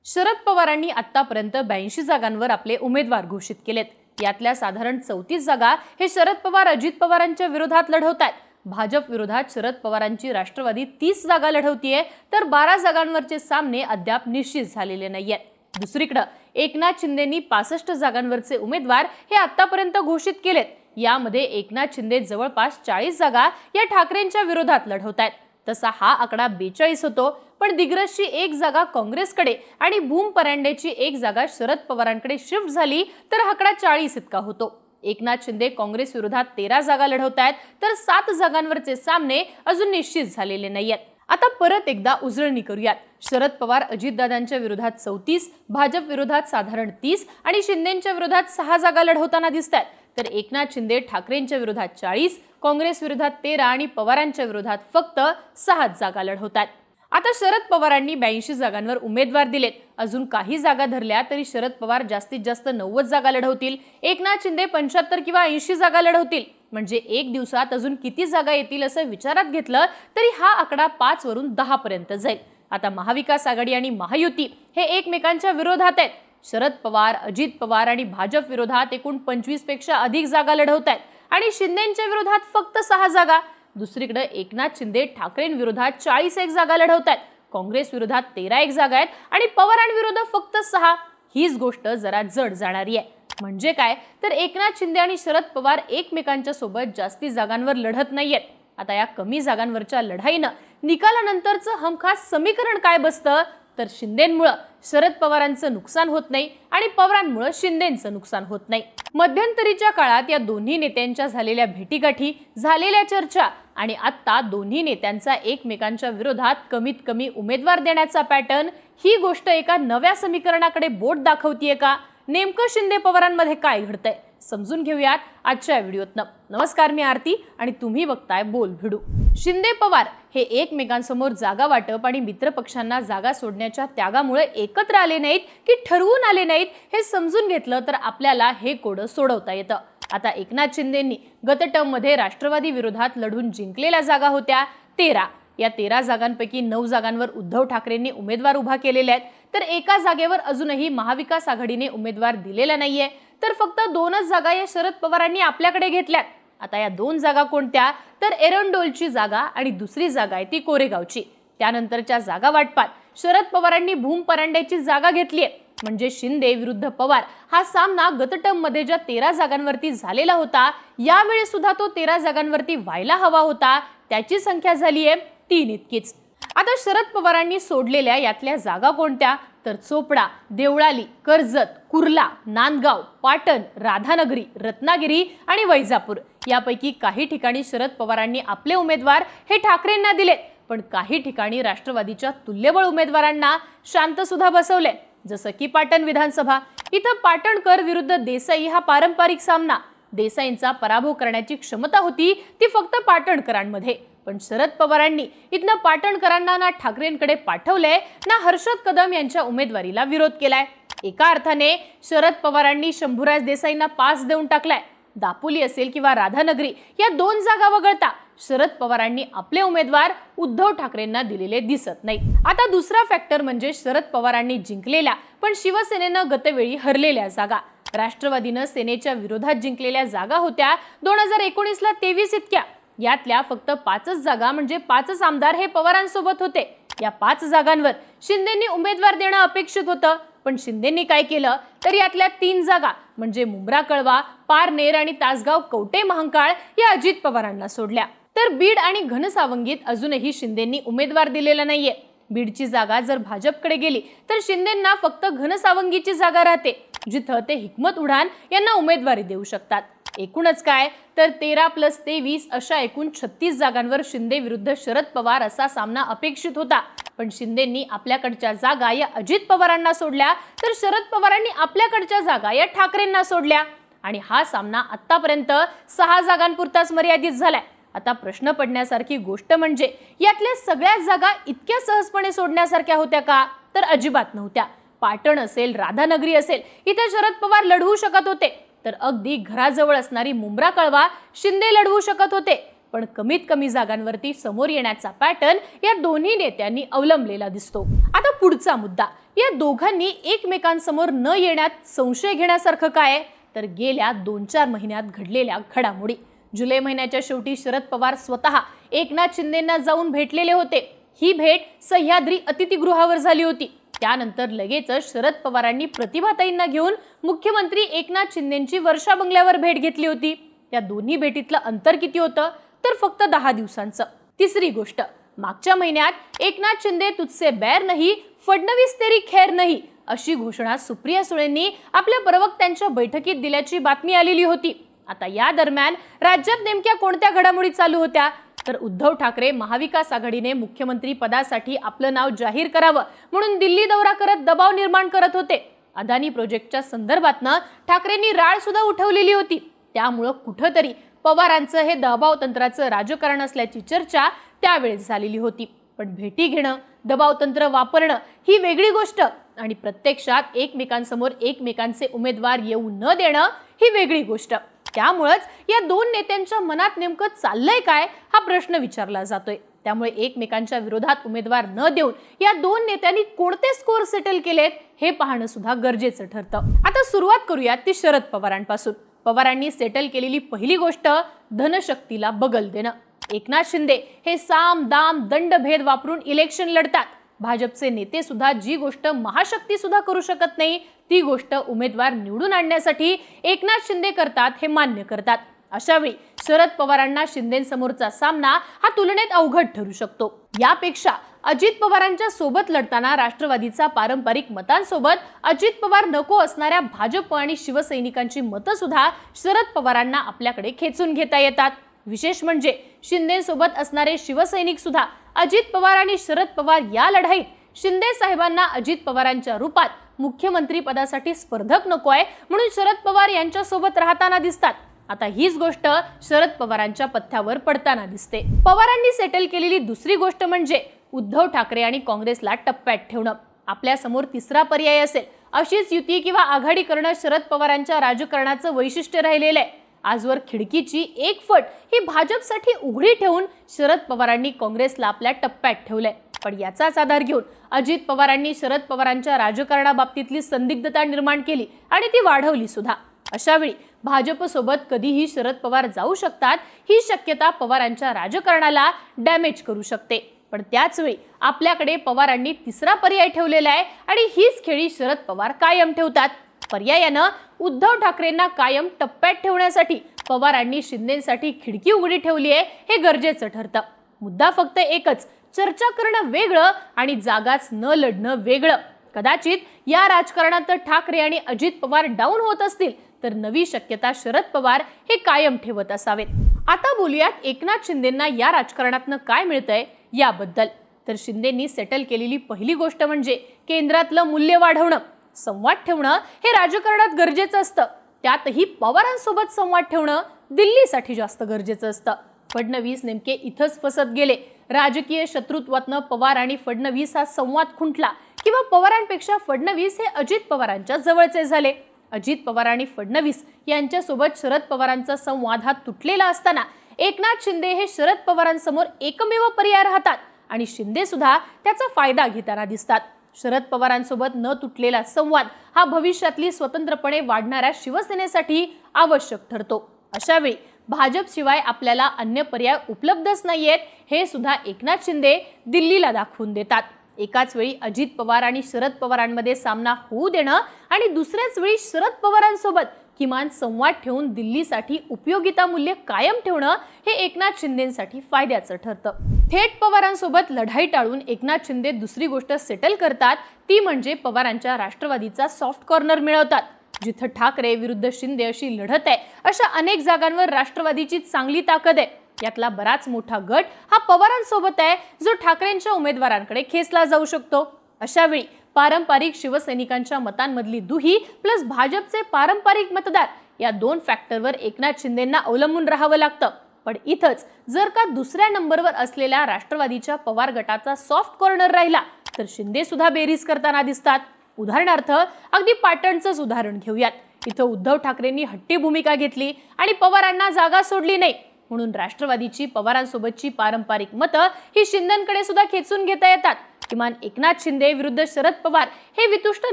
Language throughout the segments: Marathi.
शरद पवारांनी आतापर्यंत 82 जागांवर आपले उमेदवार घोषित केलेत। यातल्या साधारण 34 जागा हे शरद पवार अजित पवारांच्या विरोधात लढवतात। भाजप विरोधात शरद पवारांची राष्ट्रवादी 30 जागा लढवतीये, तर 12 जागांवरचे सामने अद्याप निश्चित झालेले नाहीयेत। दुसरीकडे एकनाथ शिंदेंनी 65 जागांवरचे उमेदवार हे आतापर्यंत घोषित केलेत। यामध्ये एकनाथ शिंदे जवळपास 40 जागा या ठाकरेंच्या विरोधात लढवतायत। तसा हा आकडा 42 होतो, पण दिग्रजची एक जागा काँग्रेसकडे आणि भूम परांडेची एक जागा शरद पवारांकडे शिफ्ट झाली तर आकडा 40 इतका होतो। एकनाथ शिंदे काँग्रेस विरोधात 13 जागा लढवतायत, तर 7 जागांवरचे सामने अजून निश्चित झालेले नाहीयेत। आता परत एकदा उजळणी करूयात। शरद पवार अजितदादांच्या विरोधात 34, भाजप विरोधात साधारण 30 आणि शिंदेंच्या विरोधात 6 जागा लढवताना दिसतात, तर एकनाथ शिंदे ठाकरेंच्या विरोधात 40, काँग्रेस विरोधात 13 आणि पवारांच्या विरोधात फक्त 6 जागा लढवतात। आता शरद पवारांनी 82 जागांवर उमेदवार दिलेत। अजून काही जागा धरल्या तरी शरद पवार जास्तीत जास्त 90 जागा लढवतील, एकनाथ शिंदे 75 किंवा 80 जागा लढवतील। म्हणजे एक दिवसात अजून किती जागा येतील असं विचारात घेतलं तरी हा आकडा 5 वरून 10 पर्यंत जाईल। आता महाविकास आघाडी आणि महायुती हे एकमेकांच्या विरोधात आहेत। शरद पवार, अजित पवार आणि भाजप विरोधात एकूण 25 पेक्षा अधिक जागा लढवतात आणि शिंदेंच्या विरोधात फक्त 6 जागा। दुसरीकडे एकनाथ शिंदे ठाकरेंविरोधात 41 जागा लढवतात, काँग्रेस विरोधात 13 जागा आहेत आणि पवारांविरोधात फक्त 6। हीच गोष्ट जरा जड जाणारी आहे। म्हणजे काय, तर एकनाथ शिंदे आणि शरद पवार एकमेकांच्या सोबत जास्ती जागांवर लढत नाहीयेत। आता या कमी जागांवरच्या लढाईनं निकालानंतरचं हमखास समीकरण काय बसतं, तर शिंदेंमुळे शरद पवारांचं नुकसान होत नाही आणि पवारांमुळे शिंदेंचं नुकसान होत नाही। मध्यंतरीच्या काळात या दोन्ही नेत्यांच्या झालेल्या भेटीगाठी, झालेल्या चर्चा आणि आता दोन्ही नेत्यांचा एकमेकांच्या विरोधात कमीत कमी उमेदवार देण्याचा पॅटर्न, ही गोष्ट एका नव्या समीकरणाकडे बोट दाखवतीये का? नेमकं शिंदे पवारांमध्ये काय घडतंय समजून घेऊयात आजच्या व्हिडिओतनं। नमस्कार, मी आरती आणि तुम्ही बघताय बोल भिडू। शिंदे पवार हे एकमेकांसमोर जागा वाटप आणि मित्रपक्षांना जागा सोडण्याच्या त्यागामुळे एकत्र आले नाहीत की ठरवून आले नाहीत, हे समजून घेतलं तर आपल्याला हे कोडं सोडवता येतं। आता एकनाथ शिंदेंनी गत टर्ममध्ये राष्ट्रवादी विरोधात लढून जिंकलेल्या जागा होत्या 13। या 13 जागांपैकी 9 जागांवर उद्धव ठाकरेंनी उमेदवार उभा केलेले आहेत, तर एका जागेवर अजूनही महाविकास आघाडीने उमेदवार दिलेला नाहीये, तर फक्त 2च जागा या शरद पवारांनी आपल्याकडे घेतल्यात। आता या 2 जागा कोणत्या, तर एरंडोलची जागा आणि दुसरी जागा आहे ती कोरेगावची। त्यानंतरच्या जागा वाटपात शरद पवारांनी भूम परांडेची जागा घेतलीये। म्हणजे शिंदे विरुद्ध पवार हा सामना गत टर्म मध्ये ज्या 13 जागांवरती झालेला होता, यावेळी सुद्धा तो 13 जागांवरती व्हायला हवा होता, त्याची संख्या झालीये 3 इतकीच। आता शरद पवारांनी सोडलेल्या यातल्या जागा कोणत्या, तर चोपडा, देवळाली, कर्जत, कुर्ला, नांदगाव, पाटण, राधानगरी, रत्नागिरी आणि वैजापूर। यापैकी काही ठिकाणी शरद पवारांनी आपले उमेदवार हे ठाकरेंना दिलेत, पण काही ठिकाणी राष्ट्रवादीच्या तुल्यबळ उमेदवारांना शांत सुद्धा बसवले। जसं की पाटण विधानसभा, इथं पाटणकर विरुद्ध देसाई हा पारंपरिक सामना। देसाईंचा पराभव करण्याची क्षमता होती ती फक्त पाटणकरांमध्ये, पण शरद पवारांनी इथनं पाटणकरांना ना ठाकरेंकडे पाठवले ना हर्षद कदम यांच्या उमेदवारीला विरोध केलाय। एका अर्थाने शरद पवारांनी शंभूराज देसाईंना पास देऊन टाकलाय। दापोली असेल किंवा राधानगरी या 2 जागा वगळता शरद पवारांनी आपले उमेदवार उद्धव ठाकरेंना दिलेले दिसत नाही। आता दुसरा फॅक्टर म्हणजे शरद पवारांनी जिंकलेल्या पण शिवसेनेनं गतवेळी हरलेल्या जागा। राष्ट्रवादीनं सेनेच्या विरोधात जिंकलेल्या जागा होत्या 2019 ला 23 इतक्या। यातल्या फक्त 5च जागा म्हणजे 5च आमदार हे पवारांसोबत होते। या 5 जागांवर शिंदेंनी उमेदवार देणं अपेक्षित होतं, पण शिंदेंनी काय केलं, तर यातल्या 3 जागा म्हणजे मुंब्रा कळवा, पारनेर आणि तासगाव कवटे महांकाळ या अजित पवारांना सोडल्या। तर बीड आणि घनसावंगीत अजूनही शिंदेंनी उमेदवार दिलेला नाहीये। बीडची जागा जर भाजपकडे गेली तर शिंदेंना फक्त घनसावंगीची जागा राहते, जिथं ते हिकमत उडान यांना उमेदवारी देऊ शकतात। एकूणच काय, तर 13 + 23 अशा एकूण 36 जागांवर शिंदे विरुद्ध शरद पवार असा सामना अपेक्षित होता, पण शिंदेंनी आपल्याकडच्या जागा या अजित पवारांना सोडल्या, तर शरद पवारांनी आपल्याकडच्या जागा या ठाकरेंना सोडल्या आणि हा सामना आतापर्यंत 6 जागांपुरताच मर्यादित झालाय। आता प्रश्न पडण्यासारखी गोष्ट म्हणजे यातल्या सगळ्या जागा इतक्या सहजपणे सोडण्यासारख्या होत्या का, तर अजिबात नव्हत्या। पाटण असेल, राधानगरी असेल, इथे शरद पवार लढवू शकत होते, तर अगदी घराजवळ असणारी मुंब्रा कळवा शिंदे लढवू शकत होते, पण कमीत कमी जागांवरती समोर येण्याचा पॅटर्न या दोन्ही नेत्यांनी अवलंबलेला दिसतो। आता पुढचा मुद्दा, या दोघांनी एकमेकांसमोर न येण्यात संशय घेण्यासारखं काय आहे? तर गेल्या 2-4 महिन्यात घडलेल्या घडामोडी. जुलै महिन्याच्या शेवटी शरद पवार स्वतः एकनाथ शिंदेंना जाऊन भेटलेले होते. ही भेट सह्याद्री अतिथीगृहावर झाली होती. त्यानंतर लगेचच शरद पवारांनी प्रतिभाताईंना घेऊन मुख्यमंत्री एकनाथ शिंदेंची वर्षा बंगल्यावर भेट घेतली होती. या दोन्ही भेटीतलं अंतर किती होतं? तर फक्त 10 दिवसांचं. तिसरी गोष्ट, मागच्या महिन्यात एकनाथ शिंदे तुझसे बैर नाही, फडणवीस तेरी खैर नाही अशी घोषणा सुप्रिया सुळेंनी आपल्या प्रवक्त्यांच्या बैठकीत दिल्याची बातमी आलेली होती. आता या दरम्यान राज्यात नेमक्या कोणत्या घडामोडी चालू होत्या? तर उद्धव ठाकरे महाविकास आघाडीने मुख्यमंत्री पदासाठी आपलं नाव जाहीर करावं म्हणून दिल्ली दौरा करत दबाव निर्माण करत होते. अदानी प्रोजेक्टच्या संदर्भातनं ठाकरेंनी राळ सुद्धा उठवलेली होती. त्यामुळं कुठंतरी पवारांचं हे दबाव तंत्राचं राजकारण असल्याची चर्चा त्यावेळेस झालेली होती. पण भेटी घेणं, दबाव तंत्र वापरणं ही वेगळी गोष्ट आणि प्रत्यक्षात एकमेकांसमोर एकमेकांचे उमेदवार येऊ न देणं ही वेगळी गोष्ट. त्यामुळेच या दोन नेत्यांच्या मनात नेमकं चाललंय काय हा प्रश्न विचारला जातोय. त्यामुळे एकमेकांच्या विरोधात उमेदवार न देऊन या दोन नेत्यांनी कोणते स्कोर सेटल केलेत हे पाहणं सुद्धा गरजेचं ठरतं. आता सुरुवात करूयात ती शरद पवारांपासून. पवारांनी सेटल केलेली पहिली गोष्ट धनशक्तीला बगल देणं. एकनाथ शिंदे हे साम दाम दंड भेद वापरून इलेक्शन लढतात. भाजपचे नेते सुद्धा जी गोष्ट महाशक्ती सुद्धा करू शकत नाही ती गोष्ट उमेदवार निवडून आणण्यासाठी एकनाथ शिंदे करतात हे मान्य करतात. अशा वेळी शरद पवारांना शिंदेंसमोरचा सामना हा तुलनेत अवघड ठरू शकतो. यापेक्षा अजित पवारांच्या सोबत लढताना राष्ट्रवादीचा पारंपरिक मतांसोबत अजित पवार नको असणाऱ्या भाजप आणि शिवसैनिकांची मतं सुद्धा शरद पवारांना आपल्याकडे खेचून घेता येतात. विशेष म्हणजे शिंदेसोबत असणारे शिवसैनिक सुद्धा अजित पवार आणि शरद पवार या लढाईत शिंदे साहेबांना अजित पवारांच्या रूपात मुख्यमंत्री पदासाठी स्पर्धक नकोय म्हणून शरद पवार यांच्या सोबत राहताना दिसतात. आता हीच गोष्ट शरद पवारांच्या पथ्यावर पडताना दिसते. पवारांनी सेटल केलेली दुसरी गोष्ट म्हणजे उद्धव ठाकरे आणि काँग्रेसला टप्प्यात ठेवणं. आपल्या समोर तिसरा पर्याय असेल अशीच युती किंवा आघाडी करणं शरद पवारांच्या राजकारणाचं वैशिष्ट्य राहिलेलं आहे. आजवर खिडकीची एक फट ही भाजपसाठी उघडी ठेवून शरद पवारांनी काँग्रेसला आपल्या टप्प्यात ठेवलंय. पण याचाच आधार घेऊन अजित पवारांनी शरद पवारांच्या राजकारणाबाबतीतली संदिग्धता निर्माण केली आणि ती वाढवली सुद्धा. अशा वेळी भाजपसोबत कधीही शरद पवार जाऊ शकतात ही शक्यता पवारांच्या राजकारणाला डॅमेज करू शकते. पण त्याच वेळी आपल्याकडे पवारांनी तिसरा पर्याय ठेवलेला आहे आणि हीच खेळी शरद पवार कायम ठेवतात. पर्यायानं उद्धव ठाकरेंना कायम टप्प्यात ठेवण्यासाठी पवारांनी शिंदेसाठी खिडकी उघडी ठेवली आहे हे गरजेचं ठरतं. मुद्दा फक्त एकच, चर्चा करणं वेगळं आणि जागाच न लढणं वेगळं. कदाचित या राजकारणात ठाकरे आणि अजित पवार डाऊन होत असतील तर नवी शक्यता शरद पवार हे कायम ठेवत असावेत. आता बोलूयात एकनाथ शिंदेंना या राजकारणातनं काय मिळतंय याबद्दल. तर शिंदेंनी सेटल केलेली पहिली गोष्ट म्हणजे केंद्रातलं मूल्य वाढवणं. संवाद ठेवणं हे राजकारणात गरजेचं असतं. त्यातही पवारांसोबत संवाद ठेवणं दिल्लीसाठी जास्त गरजेचं असतं. फडणवीस नेमके इथंच फसत गेले. राजकीय शत्रुत्वातनं पवार आणि फडणवीस हा संवाद खुंटला किंवा पवारांपेक्षा फडणवीस हे अजित पवारांच्या जवळचे झाले. अजित पवार आणि फडणवीस यांच्यासोबत शरद पवारांचा संवाद हा तुटलेला असताना एकनाथ शिंदे हे शरद पवारांसमोर एकमेव पर्याय राहतात आणि शिंदे सुद्धा त्याचा फायदा घेताना दिसतात. शरद पवारांसोबत न तुटलेला संवाद हा भविष्यातली स्वतंत्रपणे वाढणाऱ्या शिवसेनेसाठी आवश्यक ठरतो. अशा वेळी भाजपशिवाय आपल्याला अन्य पर्याय उपलब्धच नाहीयेत हे सुद्धा एकनाथ शिंदे दिल्लीला दाखवून देतात. एकाच वेळी अजित पवार आणि शरद पवारांमध्ये सामना होऊ देणं आणि दुसऱ्याच वेळी शरद पवारांसोबत किमान संवाद ठेवून दिल्लीसाठी उपयोगिता मूल्य कायम ठेवणं हे एकनाथ शिंदेसाठी फायद्याचं ठरतं. थेट पवारांसोबत लढाई टाळून एकनाथ शिंदे दुसरी गोष्ट सेटल करतात ती म्हणजे पवारांच्या राष्ट्रवादीचा सॉफ्ट कॉर्नर मिळवतात. जिथं ठाकरे विरुद्ध शिंदे अशी लढत आहे अशा अनेक जागांवर राष्ट्रवादीची चांगली ताकद आहे. यातला बराच मोठा गट हा पवारांसोबत आहे जो ठाकरेंच्या उमेदवारांकडे खेचला जाऊ शकतो. अशा वेळी पारंपरिक शिवसैनिकांच्या मतांमधली दुही प्लस भाजपचे पारंपरिक मतदार या दोन फॅक्टरवर एकनाथ शिंदेंना अवलंबून राहावं लागतं. पण इथंच जर का दुसऱ्या नंबरवर असलेल्या राष्ट्रवादीच्या पवार गटाचा सॉफ्ट कॉर्नर राहिला तर शिंदे सुद्धा बेरीज करताना दिसतात. उदाहरणार्थ अगदी पाटणचंच उदाहरण घेऊयात. इथं उद्धव ठाकरेंनी हट्टी भूमिका घेतली आणि पवारांना जागा सोडली नाही. म्हणून राष्ट्रवादीची पवारांसोबतची पारंपरिक मतं ही शिंदेंकडे सुद्धा खेचून घेता येतात। किमान एकनाथ शिंदे विरुद्ध शरद पवार हे वितुष्ट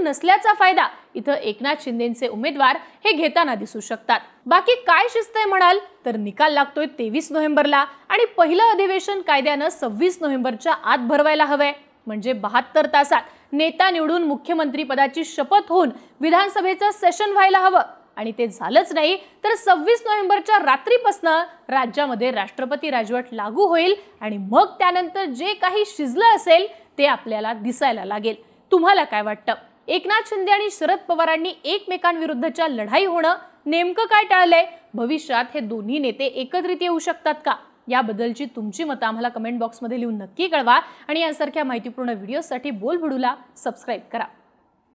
नसल्याचा फायदा इथं एकनाथ शिंदेचे उमेदवार हे घेताना दिसू शकतात। बाकी काय शिस्त आहे म्हणाल तर निकाल लागतोय 23 नोव्हेंबरला आणि पहिलं अधिवेशन कायद्यानं 26 नोव्हेंबरच्या आत भरवायला हवंय। म्हणजे 72 तासात नेता निवडून मुख्यमंत्री पदाची शपथ होऊन विधानसभेचं सेशन व्हायला हवं आणि ते झालंच नाही तर 26 नोव्हेंबरच्या रात्रीपासून राज्यामध्ये राष्ट्रपती राजवट लागू होईल आणि मग त्यानंतर जे काही शिजलं असेल ते आपल्याला दिसायला लागेल। तुम्हाला काय वाटतं? एकनाथ शिंदे आणि शरद पवारांनी एकमेकांविरुद्धच्या लढाई होणं नेमकं काय टाळलंय? भविष्यात हे दोन्ही नेते एकत्रित येऊ शकतात का? याबद्दलची तुमची मतं आम्हाला कमेंट बॉक्समध्ये लिहून नक्की कळवा आणि यासारख्या माहितीपूर्ण व्हिडिओसाठी बोलबिडूला सबस्क्राईब करा।